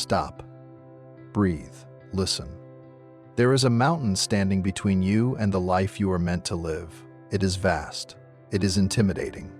Stop. Breathe. Listen. There is a mountain standing between you and the life you are meant to live. It is vast. It is intimidating.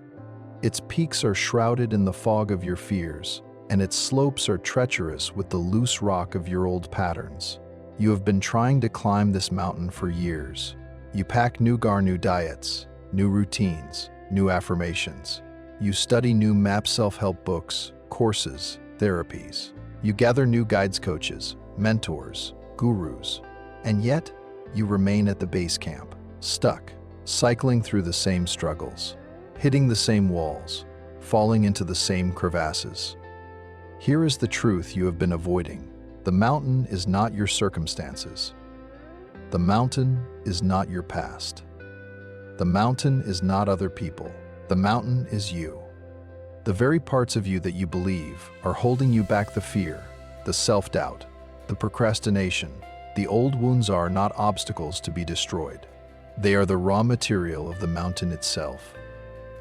Its peaks are shrouded in the fog of your fears, and its slopes are treacherous with the loose rock of your old patterns. You have been trying to climb this mountain for years. You pack new diets, new routines, new affirmations. You study new map self-help books, courses, therapies. You gather new guides, coaches, mentors, gurus. And yet, you remain at the base camp, stuck, cycling through the same struggles, hitting the same walls, falling into the same crevasses. Here is the truth you have been avoiding. The mountain is not your circumstances. The mountain is not your past. The mountain is not other people. The mountain is you. The very parts of you that you believe are holding you back: the fear, the self-doubt, the procrastination. The old wounds are not obstacles to be destroyed. They are the raw material of the mountain itself.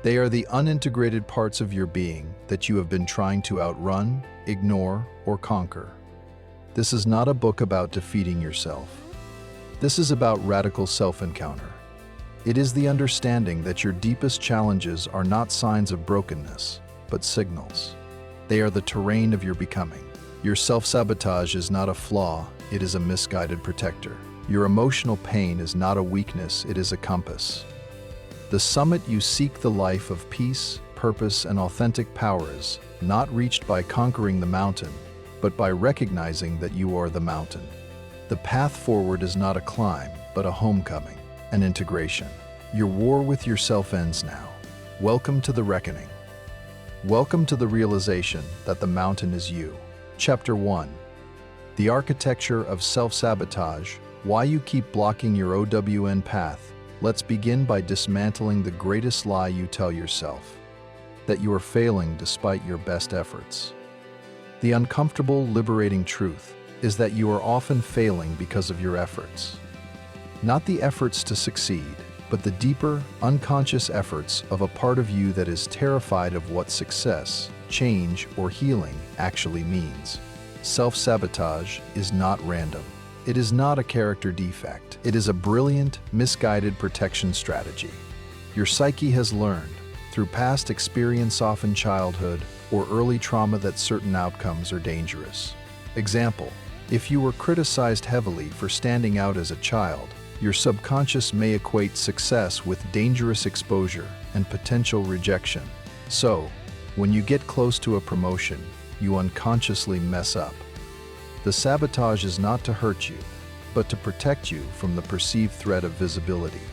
They are the unintegrated parts of your being that you have been trying to outrun, ignore, or conquer. This is not a book about defeating yourself. This is about radical self-encounter. It is the understanding that your deepest challenges are not signs of brokenness, but signals. They are the terrain of your becoming. Your self-sabotage is not a flaw, it is a misguided protector. Your emotional pain is not a weakness, it is a compass. The summit you seek, the life of peace, purpose, and authentic power, is not reached by conquering the mountain, but by recognizing that you are the mountain. The path forward is not a climb, but a homecoming, an integration. Your war with yourself ends now. Welcome to the reckoning. Welcome to the realization that the mountain is you. Chapter 1. The Architecture of Self-Sabotage. Why you keep blocking your OWN path. Let's begin by dismantling the greatest lie you tell yourself: that you are failing despite your best efforts. The uncomfortable, liberating truth is that you are often failing because of your efforts. Not the efforts to succeed, but the deeper, unconscious efforts of a part of you that is terrified of what success, change, or healing actually means. Self-sabotage is not random. It is not a character defect. It is a brilliant, misguided protection strategy. Your psyche has learned, through past experience, often childhood or early trauma, that certain outcomes are dangerous. Example: if you were criticized heavily for standing out as a child, your subconscious may equate success with dangerous exposure and potential rejection. So, when you get close to a promotion, you unconsciously mess up. The sabotage is not to hurt you, but to protect you from the perceived threat of visibility.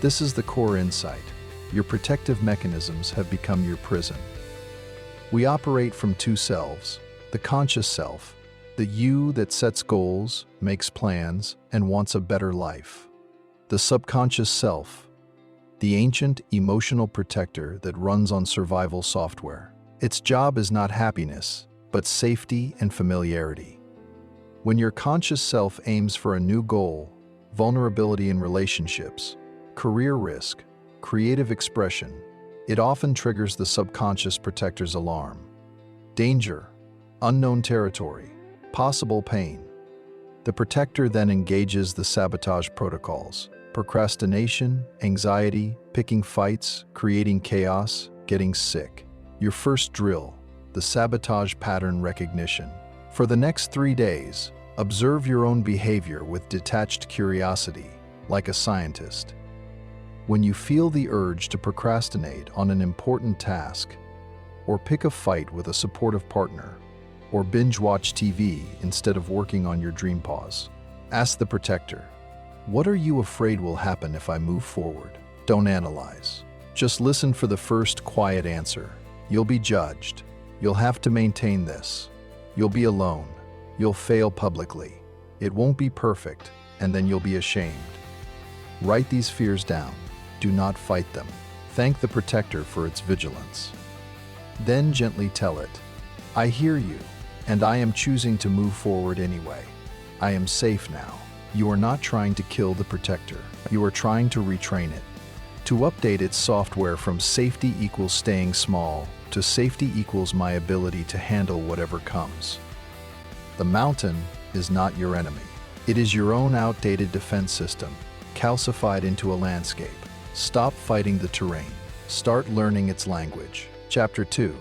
This is the core insight. Your protective mechanisms have become your prison. We operate from two selves: the conscious self, the you that sets goals, makes plans, and wants a better life; the subconscious self, the ancient emotional protector that runs on survival software. Its job is not happiness, but safety and familiarity. When your conscious self aims for a new goal, vulnerability in relationships, career risk, creative expression, it often triggers the subconscious protector's alarm. Danger, unknown territory, possible pain. The protector then engages the sabotage protocols: procrastination, anxiety, picking fights, creating chaos, getting sick. Your first drill: the sabotage pattern recognition. For the next 3 days, observe your own behavior with detached curiosity, like a scientist. When you feel the urge to procrastinate on an important task, or pick a fight with a supportive partner, or binge-watch TV instead of working on your dream pause, ask the protector, what are you afraid will happen if I move forward? Don't analyze. Just listen for the first quiet answer. You'll be judged. You'll have to maintain this. You'll be alone. You'll fail publicly. It won't be perfect, and then you'll be ashamed. Write these fears down. Do not fight them. Thank the protector for its vigilance. Then gently tell it, I hear you, and I am choosing to move forward anyway. I am safe now. You are not trying to kill the protector. You are trying to retrain it. To update its software from safety equals staying small to safety equals my ability to handle whatever comes. The mountain is not your enemy. It is your own outdated defense system, calcified into a landscape. Stop fighting the terrain. Start learning its language. Chapter 2.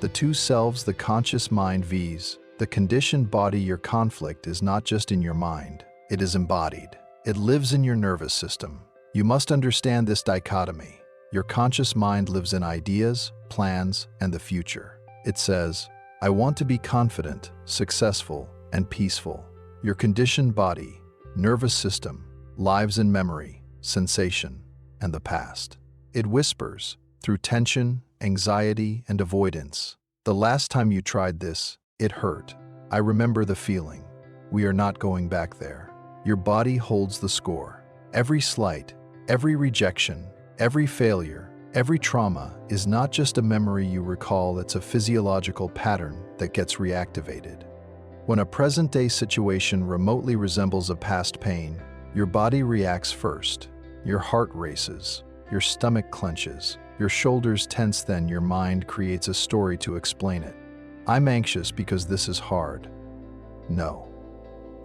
The Two Selves, the conscious mind vs. the conditioned body. Your conflict is not just in your mind. It is embodied. It lives in your nervous system. You must understand this dichotomy. Your conscious mind lives in ideas, plans, and the future. It says, I want to be confident, successful, and peaceful. Your conditioned body, nervous system, lives in memory, sensation, and the past. It whispers through tension, anxiety, and avoidance. The last time you tried this, it hurt. I remember the feeling. We are not going back there. Your body holds the score. Every slight, every rejection, every failure, every trauma is not just a memory you recall, it's a physiological pattern that gets reactivated. When a present-day situation remotely resembles a past pain, your body reacts first. Your heart races, your stomach clenches, your shoulders tense, then your mind creates a story to explain it. I'm anxious because this is hard. No.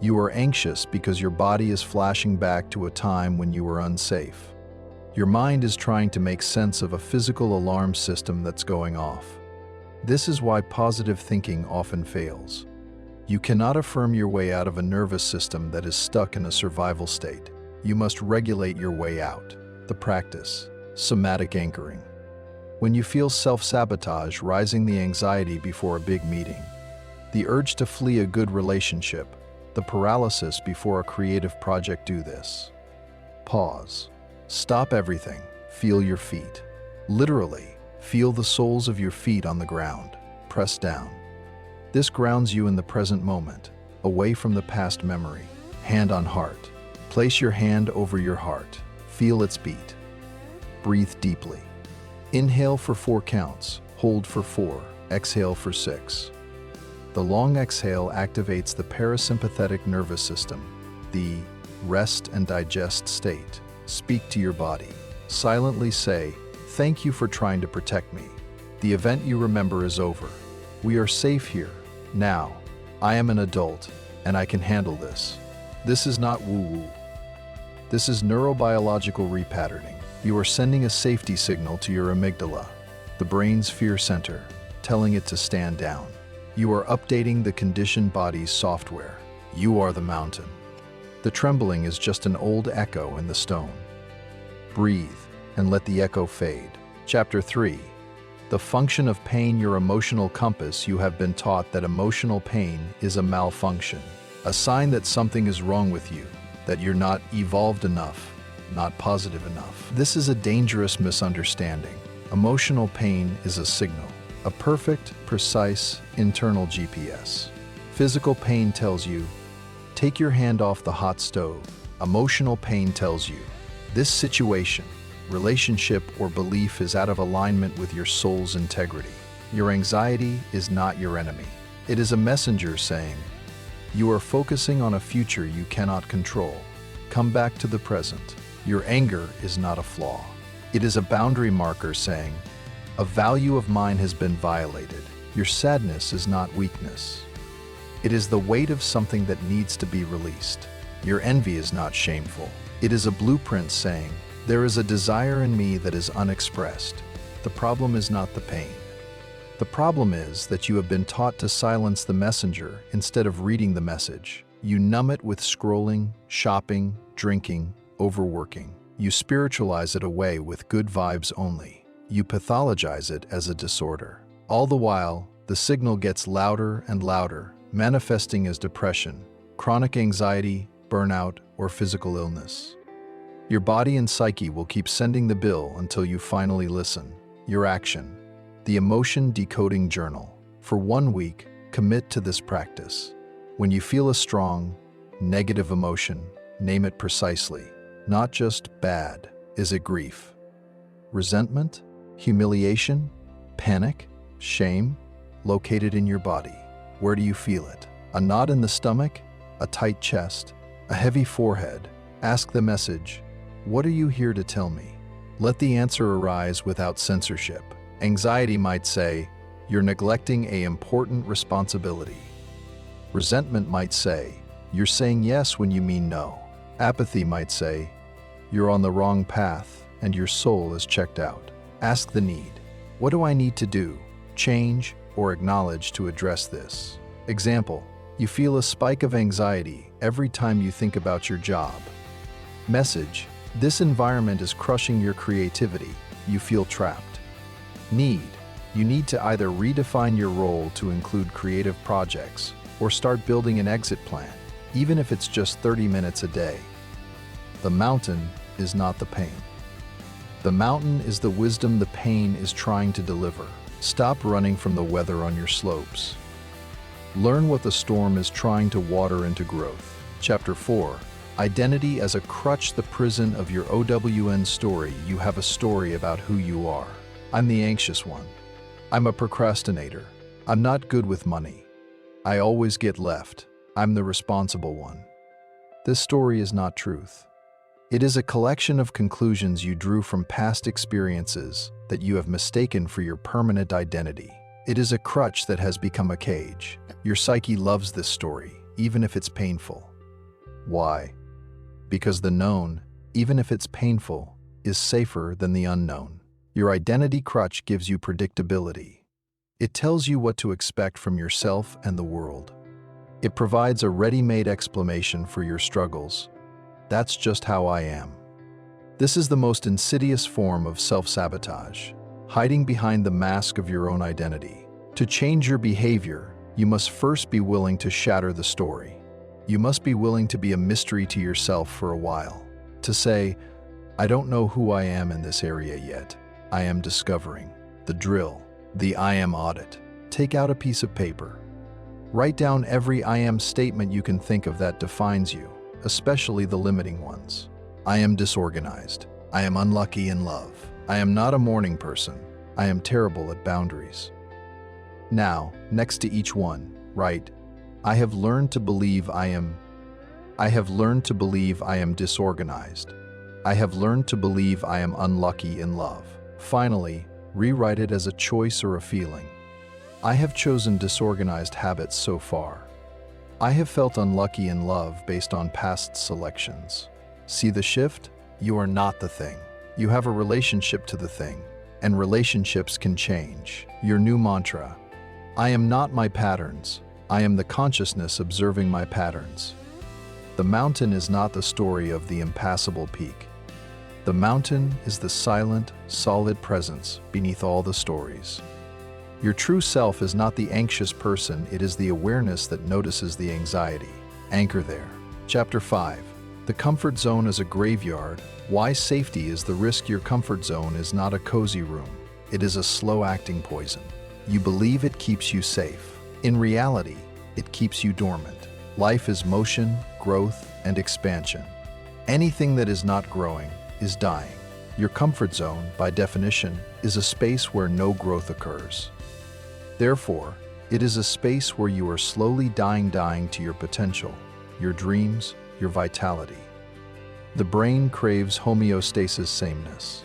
You are anxious because your body is flashing back to a time when you were unsafe. Your mind is trying to make sense of a physical alarm system that's going off. This is why positive thinking often fails. You cannot affirm your way out of a nervous system that is stuck in a survival state. You must regulate your way out. The practice, somatic anchoring. When you feel self-sabotage rising, the anxiety before a big meeting, the urge to flee a good relationship, the paralysis before a creative project, do this. Pause. Stop everything. Feel your feet. Literally, feel the soles of your feet on the ground. Press down. This grounds you in the present moment, away from the past memory. Hand on heart. Place your hand over your heart. Feel its beat. Breathe deeply. Inhale for 4 counts. Hold for 4. Exhale for 6. The long exhale activates the parasympathetic nervous system, the rest and digest state. Speak to your body. Silently say, thank you for trying to protect me. The event you remember is over. We are safe here. Now, I am an adult, and I can handle this. This is not woo-woo. This is neurobiological repatterning. You are sending a safety signal to your amygdala, the brain's fear center, telling it to stand down. You are updating the conditioned body's software. You are the mountain. The trembling is just an old echo in the stone. Breathe and let the echo fade. Chapter 3. The function of pain. Your emotional compass. You have been taught that emotional pain is a malfunction, a sign that something is wrong with you, that you're not evolved enough, not positive enough. This is a dangerous misunderstanding. Emotional pain is a signal, a perfect, precise, internal GPS. Physical pain tells you, take your hand off the hot stove. Emotional pain tells you, this situation, relationship, or belief is out of alignment with your soul's integrity. Your anxiety is not your enemy. It is a messenger saying, you are focusing on a future you cannot control. Come back to the present. Your anger is not a flaw. It is a boundary marker saying, a value of mine has been violated. Your sadness is not weakness. It is the weight of something that needs to be released. Your envy is not shameful. It is a blueprint saying, there is a desire in me that is unexpressed. The problem is not the pain. The problem is that you have been taught to silence the messenger instead of reading the message. You numb it with scrolling, shopping, drinking, overworking. You spiritualize it away with good vibes only. You pathologize it as a disorder. All the while, the signal gets louder and louder, manifesting as depression, chronic anxiety, burnout, or physical illness. Your body and psyche will keep sending the bill until you finally listen. Your action. The Emotion Decoding Journal. For 1 week, commit to this practice. When you feel a strong, negative emotion, name it precisely. Not just bad. Is it grief? Resentment? Humiliation? Panic? Shame? Locate it in your body. Where do you feel it? A knot in the stomach? A tight chest? A heavy forehead? Ask the message, what are you here to tell me? Let the answer arise without censorship. Anxiety might say, you're neglecting an important responsibility. Resentment might say, "You're saying yes when you mean no." Apathy might say, "You're on the wrong path and your soul is checked out." Ask the need. What do I need to do, change, or acknowledge to address this? Example, you feel a spike of anxiety every time you think about your job. Message, this environment is crushing your creativity. You feel trapped. Need, you need to either redefine your role to include creative projects or start building an exit plan, even if it's just 30 minutes a day. The mountain is not the pain. The mountain is the wisdom the pain is trying to deliver. Stop running from the weather on your slopes. Learn what the storm is trying to water into growth. Chapter 4. Identity as a crutch, the prison of your OWN story. You have a story about who you are. I'm the anxious one. I'm a procrastinator. I'm not good with money. I always get left. I'm the responsible one. This story is not truth. It is a collection of conclusions you drew from past experiences that you have mistaken for your permanent identity. It is a crutch that has become a cage. Your psyche loves this story, even if it's painful. Why? Because the known, even if it's painful, is safer than the unknown. Your identity crutch gives you predictability. It tells you what to expect from yourself and the world. It provides a ready-made explanation for your struggles. That's just how I am. This is the most insidious form of self-sabotage, hiding behind the mask of your own identity. To change your behavior, you must first be willing to shatter the story. You must be willing to be a mystery to yourself for a while. To say, I don't know who I am in this area yet. I am discovering. The drill, the I am audit. Take out a piece of paper. Write down every I am statement you can think of that defines you, especially the limiting ones. I am disorganized. I am unlucky in love. I am not a morning person. I am terrible at boundaries. Now, next to each one, write, I have learned to believe I am disorganized. I have learned to believe I am unlucky in love. Finally, rewrite it as a choice or a feeling. I have chosen disorganized habits so far. I have felt unlucky in love based on past selections. See the shift? You are not the thing. You have a relationship to the thing, and relationships can change. Your new mantra: I am not my patterns. I am the consciousness observing my patterns. The mountain is not the story of the impassable peak. The mountain is the silent, solid presence beneath all the stories. Your true self is not the anxious person, it is the awareness that notices the anxiety. Anchor there. Chapter 5. The comfort zone is a graveyard. Why safety is the risk. Your comfort zone is not a cozy room. It is a slow-acting poison. You believe it keeps you safe. In reality, it keeps you dormant. Life is motion, growth, and expansion. Anything that is not growing is dying. Your comfort zone, by definition, is a space where no growth occurs. Therefore, it is a space where you are slowly dying to your potential, your dreams, your vitality. The brain craves homeostasis, sameness.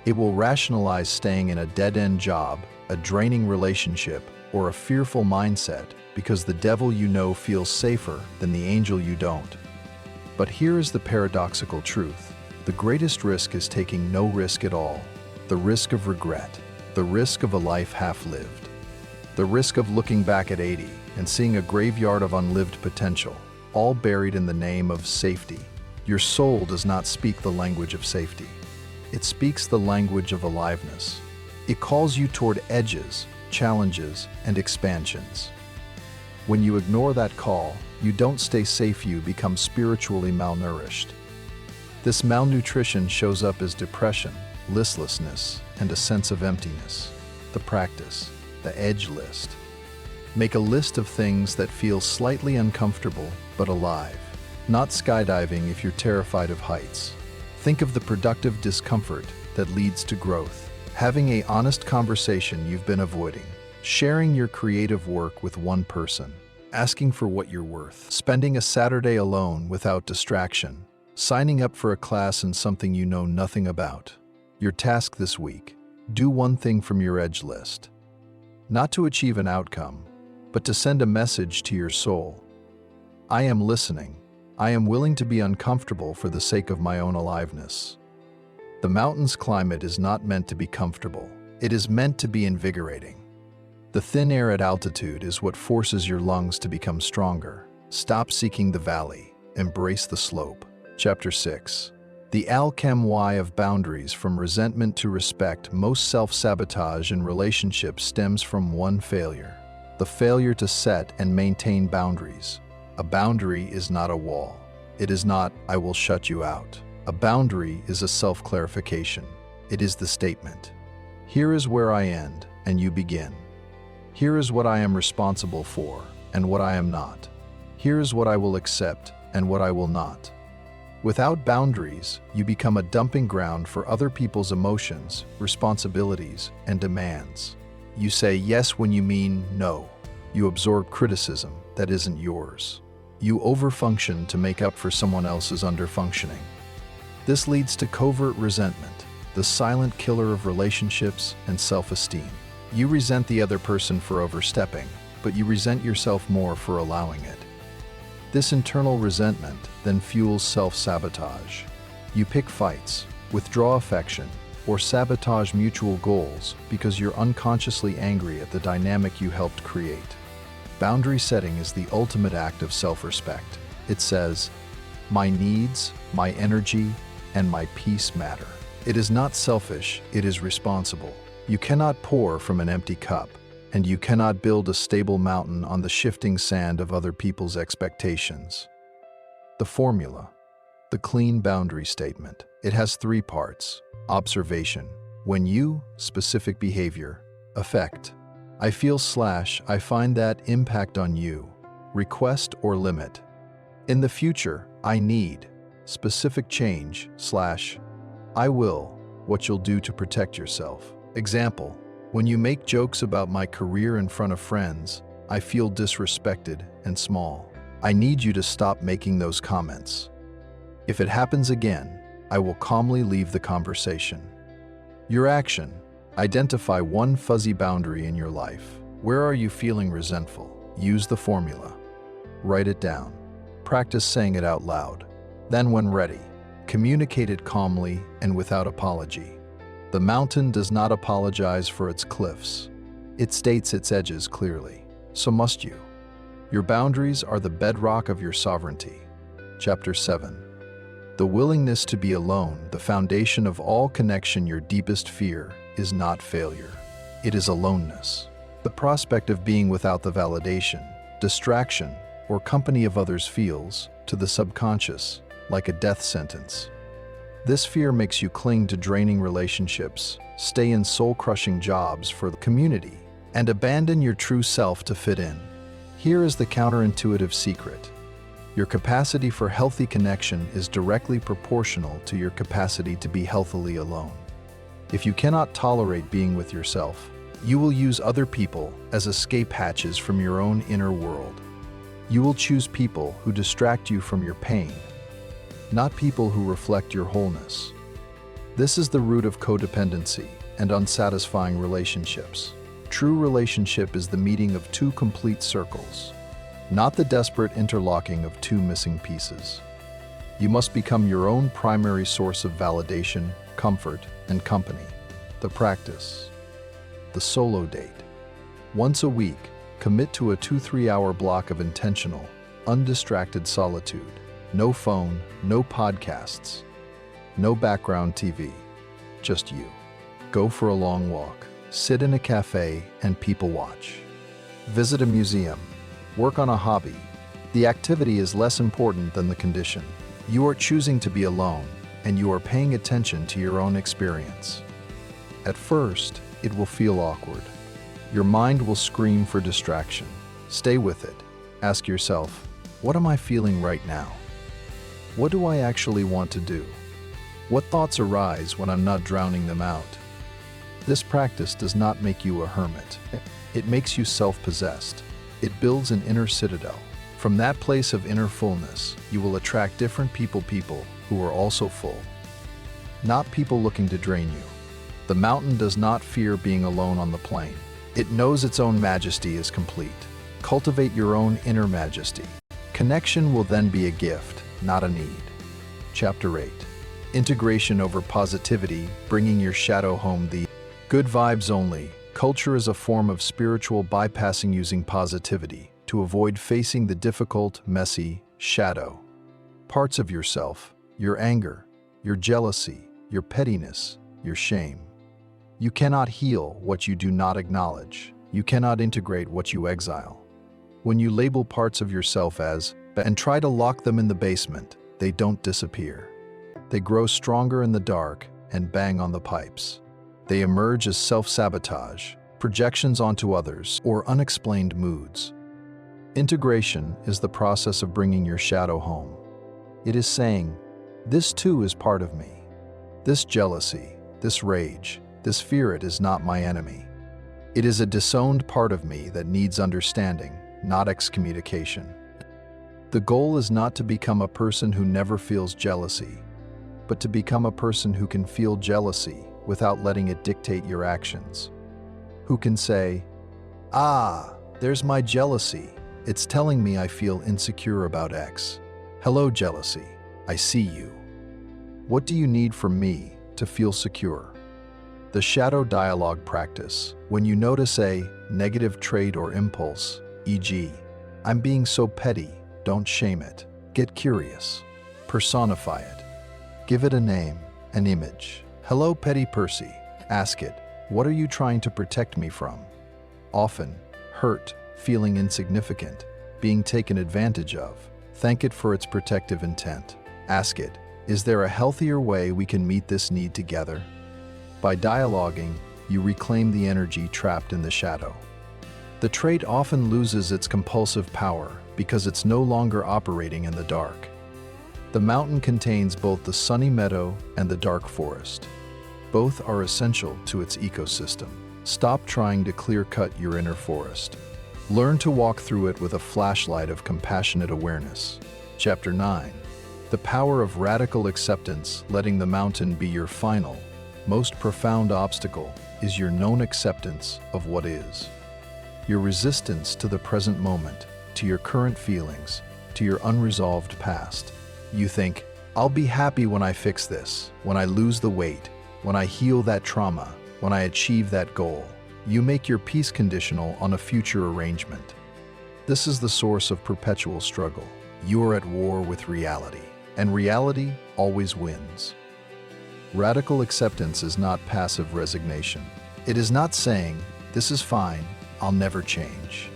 It will rationalize staying in a dead-end job, a draining relationship, or a fearful mindset because the devil you know feels safer than the angel you don't. But here is the paradoxical truth. The greatest risk is taking no risk at all. The risk of regret. The risk of a life half-lived. The risk of looking back at 80 and seeing a graveyard of unlived potential, all buried in the name of safety. Your soul does not speak the language of safety. It speaks the language of aliveness. It calls you toward edges, challenges, and expansions. When you ignore that call, you don't stay safe, you become spiritually malnourished. This malnutrition shows up as depression, listlessness, and a sense of emptiness. The practice. The edge list. Make a list of things that feel slightly uncomfortable but alive. Not skydiving if you're terrified of heights. Think of the productive discomfort that leads to growth. Having an honest conversation you've been avoiding. Sharing your creative work with one person. Asking for what you're worth. Spending a Saturday alone without distraction. Signing up for a class in something you know nothing about. Your task this week: do one thing from your edge list. Not to achieve an outcome, but to send a message to your soul. I am listening. I am willing to be uncomfortable for the sake of my own aliveness. The mountain's climate is not meant to be comfortable. It is meant to be invigorating. The thin air at altitude is what forces your lungs to become stronger. Stop seeking the valley. Embrace the slope. Chapter 6. The alchemy of boundaries. From resentment to respect. Most self-sabotage in relationships stems from one failure: the failure to set and maintain boundaries. A boundary is not a wall. It is not, "I will shut you out." A boundary is a self-clarification. It is the statement: here is where I end and you begin. Here is what I am responsible for and what I am not. Here is what I will accept and what I will not. Without boundaries, you become a dumping ground for other people's emotions, responsibilities, and demands. You say yes when you mean no. You absorb criticism that isn't yours. You overfunction to make up for someone else's underfunctioning. This leads to covert resentment, the silent killer of relationships and self-esteem. You resent the other person for overstepping, but you resent yourself more for allowing it. This internal resentment then fuels self-sabotage. You pick fights, withdraw affection, or sabotage mutual goals because you're unconsciously angry at the dynamic you helped create. Boundary setting is the ultimate act of self-respect. It says, "My needs, my energy, and my peace matter." It is not selfish, it is responsible. You cannot pour from an empty cup, and you cannot build a stable mountain on the shifting sand of other people's expectations. The formula. The clean boundary statement. It has 3 parts. Observation. When you, specific behavior. Effect. I feel/I find that impact on you. Request or limit. In the future, I need. Specific change/I will. What you'll do to protect yourself. Example. When you make jokes about my career in front of friends, I feel disrespected and small. I need you to stop making those comments. If it happens again, I will calmly leave the conversation. Your action. Identify one fuzzy boundary in your life. Where are you feeling resentful? Use the formula. Write it down. Practice saying it out loud. Then when ready, communicate it calmly and without apology. The mountain does not apologize for its cliffs. It states its edges clearly. So must you. Your boundaries are the bedrock of your sovereignty. Chapter 7. The willingness to be alone. The foundation of all connection. Your deepest fear is not failure. It is aloneness. The prospect of being without the validation, distraction, or company of others feels, to the subconscious, like a death sentence. This fear makes you cling to draining relationships, stay in soul-crushing jobs for the community, and abandon your true self to fit in. Here is the counterintuitive secret. Your capacity for healthy connection is directly proportional to your capacity to be healthily alone. If you cannot tolerate being with yourself, you will use other people as escape hatches from your own inner world. You will choose people who distract you from your pain, not people who reflect your wholeness. This is the root of codependency and unsatisfying relationships. True relationship is the meeting of 2 complete circles, not the desperate interlocking of 2 missing pieces. You must become your own primary source of validation, comfort, and company. The practice. The solo date. Once a week, commit to a 2-3 hour block of intentional, undistracted solitude. No phone, no podcasts, no background TV, just you. Go for a long walk, sit in a cafe and people watch. Visit a museum, work on a hobby. The activity is less important than the condition. You are choosing to be alone, and you are paying attention to your own experience. At first, it will feel awkward. Your mind will scream for distraction. Stay with it. Ask yourself, what am I feeling right now? What do I actually want to do? What thoughts arise when I'm not drowning them out? This practice does not make you a hermit. It makes you self-possessed. It builds an inner citadel. From that place of inner fullness, you will attract different people who are also full. Not people looking to drain you. The mountain does not fear being alone on the plain. It knows its own majesty is complete. Cultivate your own inner majesty. Connection will then be a gift, not a need. Chapter 8. Integration over positivity, bringing your shadow home. The good vibes only. Culture is a form of spiritual bypassing using positivity to avoid facing the difficult, messy shadow parts of yourself, your anger, your jealousy, your pettiness, your shame. You cannot heal what you do not acknowledge. You cannot integrate what you exile. When you label parts of yourself as and try to lock them in the basement, they don't disappear. They grow stronger in the dark and bang on the pipes. They emerge as self-sabotage, projections onto others, or unexplained moods. Integration is the process of bringing your shadow home. It is saying, this too is part of me. This jealousy, this rage, this fear, it is not my enemy. It is a disowned part of me that needs understanding, not excommunication. The goal is not to become a person who never feels jealousy, but to become a person who can feel jealousy without letting it dictate your actions. Who can say, ah, there's my jealousy. It's telling me I feel insecure about X. Hello, jealousy. I see you. What do you need from me to feel secure? The shadow dialogue practice. When you notice a negative trait or impulse, e.g., I'm being so petty, don't shame it. Get curious. Personify it. Give it a name, an image. Hello, petty Percy. Ask it, what are you trying to protect me from? Often, hurt, feeling insignificant, being taken advantage of. Thank it for its protective intent. Ask it, is there a healthier way we can meet this need together? By dialoguing, you reclaim the energy trapped in the shadow. The trait often loses its compulsive power because it's no longer operating in the dark. The mountain contains both the sunny meadow and the dark forest. Both are essential to its ecosystem. Stop trying to clear-cut your inner forest. Learn to walk through it with a flashlight of compassionate awareness. Chapter 9. The power of radical acceptance. Letting the mountain be your final, most profound obstacle is your known acceptance of what is. Your resistance to the present moment, to your current feelings, to your unresolved past. You think, I'll be happy when I fix this, when I lose the weight, when I heal that trauma, when I achieve that goal. You make your peace conditional on a future arrangement. This is the source of perpetual struggle. You are at war with reality, and reality always wins. Radical acceptance is not passive resignation. It is not saying, this is fine, I'll never change.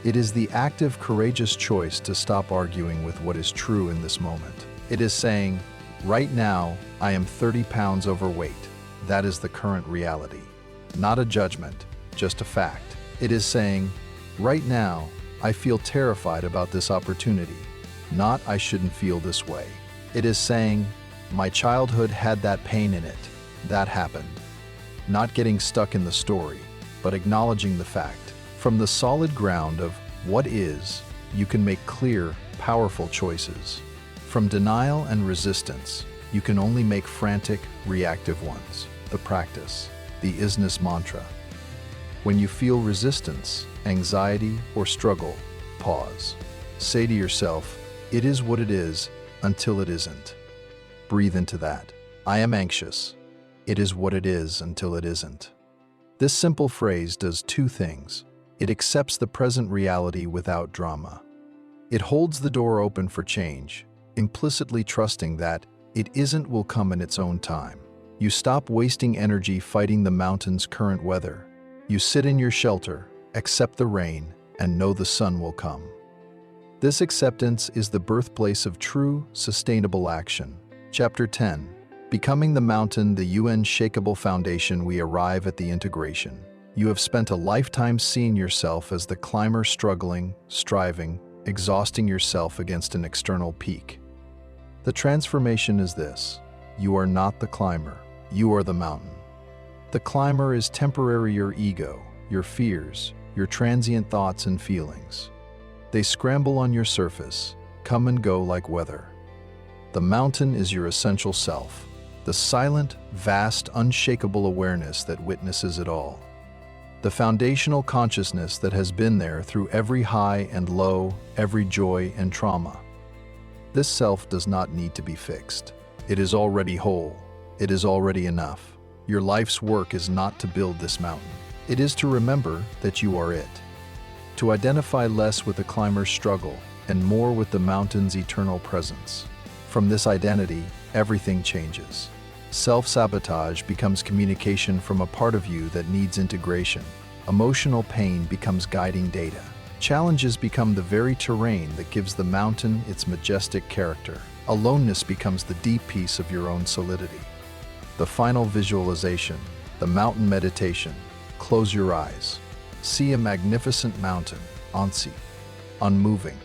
It is the active, courageous choice to stop arguing with what is true in this moment. It is saying, right now, I am 30 pounds overweight. That is the current reality. Not a judgment, just a fact. It is saying, right now, I feel terrified about this opportunity. Not I shouldn't feel this way. It is saying, my childhood had that pain in it. That happened. Not getting stuck in the story, but acknowledging the fact. From the solid ground of what is, you can make clear, powerful choices. From denial and resistance, you can only make frantic, reactive ones. The practice, the isness mantra. When you feel resistance, anxiety, or struggle, pause. Say to yourself, it is what it is until it isn't. Breathe into that. I am anxious. It is what it is until it isn't. This simple phrase does two things. It accepts the present reality without drama. It holds the door open for change, implicitly trusting that it isn't will come in its own time. You stop wasting energy fighting the mountain's current weather. You sit in your shelter, accept the rain, and know the sun will come. This acceptance is the birthplace of true, sustainable action. Chapter 10. Becoming the mountain, the Unshakeable foundation. We arrive at the integration. You have spent a lifetime seeing yourself as the climber, struggling, striving, exhausting yourself against an external peak. The transformation is this. You are not the climber. You are the mountain. The climber is temporary, your ego, your fears, your transient thoughts and feelings. They scramble on your surface, come and go like weather. The mountain is your essential self, the silent, vast, unshakable awareness that witnesses it all. the foundational consciousness that has been there through every high and low, every joy and trauma. This self does not need to be fixed. It is already whole. It is already enough. Your life's work is not to build this mountain. It is to remember that you are it. To identify less with the climber's struggle and more with the mountain's eternal presence. From this identity, everything changes. Self-sabotage becomes communication from a part of you that needs integration. Emotional pain becomes guiding data. Challenges become the very terrain that gives the mountain its majestic character. Aloneness becomes the deep peace of your own solidity. The final visualization, the mountain meditation. Close your eyes. See a magnificent mountain, Ansi, unmoving.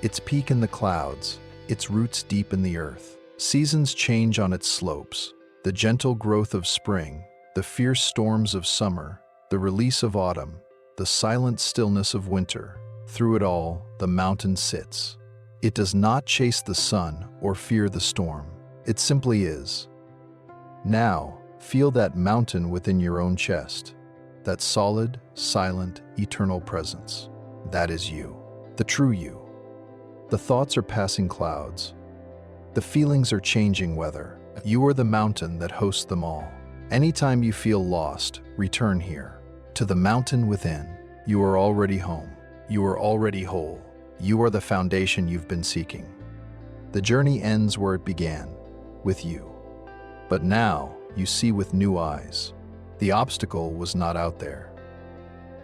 Its peak in the clouds, its roots deep in the earth. Seasons change on its slopes. The gentle growth of spring, the fierce storms of summer, the release of autumn, the silent stillness of winter. Through it all, the mountain sits. It does not chase the sun or fear the storm. It simply is. Now, feel that mountain within your own chest. That solid, silent, eternal presence. That is you, the true you. The thoughts are passing clouds. The feelings are changing weather. You are the mountain that hosts them all. Anytime you feel lost, return here. To the mountain within. You are already home. You are already whole. You are the foundation you've been seeking. The journey ends where it began, with you. But now, you see with new eyes. The obstacle was not out there.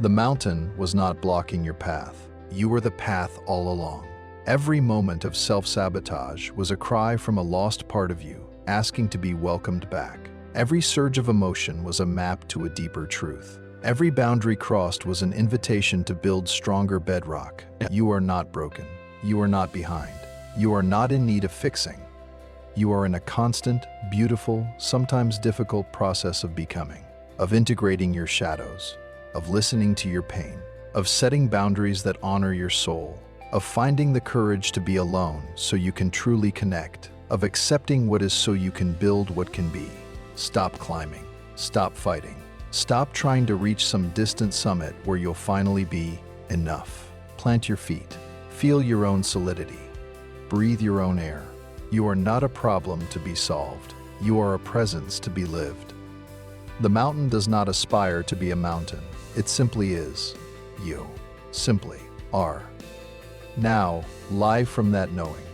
The mountain was not blocking your path. You were the path all along. Every moment of self-sabotage was a cry from a lost part of you, asking to be welcomed back. Every surge of emotion was a map to a deeper truth. Every boundary crossed was an invitation to build stronger bedrock. You are not broken. You are not behind. You are not in need of fixing. You are in a constant, beautiful, sometimes difficult process of becoming. Of integrating your shadows, of listening to your pain, of setting boundaries that honor your soul, of finding the courage to be alone so you can truly connect, of accepting what is so you can build what can be. Stop climbing, stop fighting, stop trying to reach some distant summit where you'll finally be enough. Plant your feet, feel your own solidity, breathe your own air. You are not a problem to be solved, you are a presence to be lived. The mountain does not aspire to be a mountain. It simply is. You simply are. Now, live from that knowing,